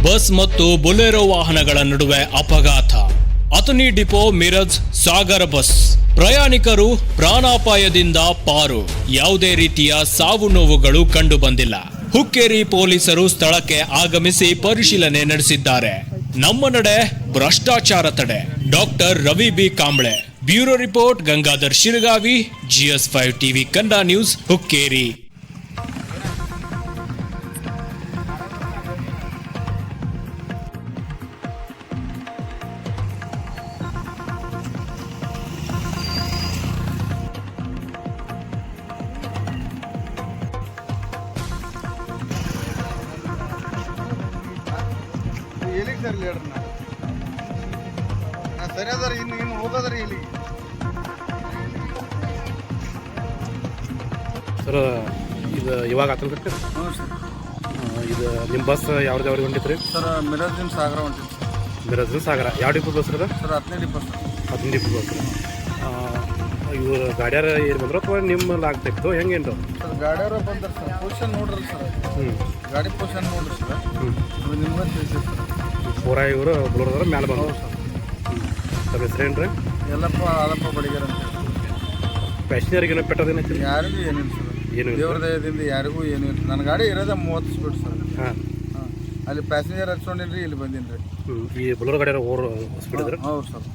Bus ಮತ್ತು Bolero ವಾಹನಗಳ ನಡುವೆ ಅಪಘಾತ. ಅಥಣಿ ಡಿಪೋ ಮಿರಜ್ ಸಾಗರ ಬಸ್. ಪ್ರಯಾಣಿಕರು ಪ್ರಾಣಾಪಾಯದಿಂದ ಪಾರು. ಯಾವುದೇ ರೀತಿಯ ಸಾವು ನೋವುಗಳು ಕಂಡು ಬಂದಿಲ್ಲ. ಹುಕ್ಕೇರಿ ಪೊಲೀಸರು ಸ್ಥಳಕ್ಕೆ ಆಗಮಿಸಿ ಪರಿಶೀಲನೆ ನಡೆಸಿದ್ದಾರೆ. ನಮ್ಮ ನಡೆ ಭ್ರಷ್ಟಾಚಾರ ತಡೆ. Doctor Ravi B Kamble. Bureau report Gangadhar Shiragavi, GS5 TV Kannada news, Hukkeri. Sir leader ಸರಿ ಅದ ರೀ. ಇನ್ನು ಹೋಗೋದ್ರಿ ಇಲ್ಲಿ ಸರ್. ಇದು ಇವಾಗ ಆಗ್ತದೆ ಸರ್? ಹ್ಞೂ ಸರ್. ಇದು ನಿಮ್ಮ ಬಸ್ ಯಾವ್ದು ಹೊಂಟಿತ್ತು ಸರ್? ಮಿರಜಿನ ಸಾಗರ ಹೊಂಟಿತ್ತು. ಮಿರಜಿನ ಸಾಗರ ಯಾವ depot bus sir? Sir 15 depot sir. 15 depot bus. ಇವರು ಗಾಡಿಯಾರ ಏನು ಬಂದ್ರು ಅಥವಾ ನಿಮ್ಮಲ್ಲಿ ಆಗ್ತಾಯಿತ್ತು ಹೆಂಗೇನು ಸರ್? ಗಾಡಿಯವರು ಬಂದ್ರೆ ಸರ್ ಪೊಸಿಷನ್ ನೋಡ್ರಿ ಸರ್. ಗಾಡಿ ಪೊಸಿಷನ್ ನೋಡ್ರಿ ಸರ್. ಅದು ನಿಮ್ಗೆ ತಿಳಿಸಿ ಸರ್. ಪೂರ ಇವರು ಬುಲೋರ್ ಮ್ಯಾಲೆ ಬಂದವು ಸರ್. ಸರ್ ಹೆಸರೇನು ರೀ? ಎಲ್ಲಪ್ಪ ಆಲಪ್ಪ ಬಡಿಗೆರ ಅಂತ ಹೇಳಿ. ಪ್ಯಾಸೆಂಜರ್ಗೆ ಏನೋ ಪೆಟ್ಟೋದೇನು ಯಾರಿಗೂ ಏನಿಲ್ಲ ಸರ್. ಏನು ದೇವ್ರ ದಯದಿಂದ ಯಾರಿಗೂ ಏನೂ ಇಲ್ಲ. ನನ್ನ ಗಾಡಿ ಇರೋದೇ 30 ಸ್ಪೀಡ್ ಸರ್. ಹಾಂ. ಅಲ್ಲಿ ಪ್ಯಾಸೆಂಜರ್ ಹಚ್ಕೊಂಡಿನಿ ರೀ, ಇಲ್ಲಿ ಬಂದೀನಿ ರೀ. ಈ ಬುಲೋರ್ ಗಾಡಿಯಾರ ಓವರ್ ಸ್ಪೀಡ್ ಇದ್ರೆ? ಹೌದು ಸರ್.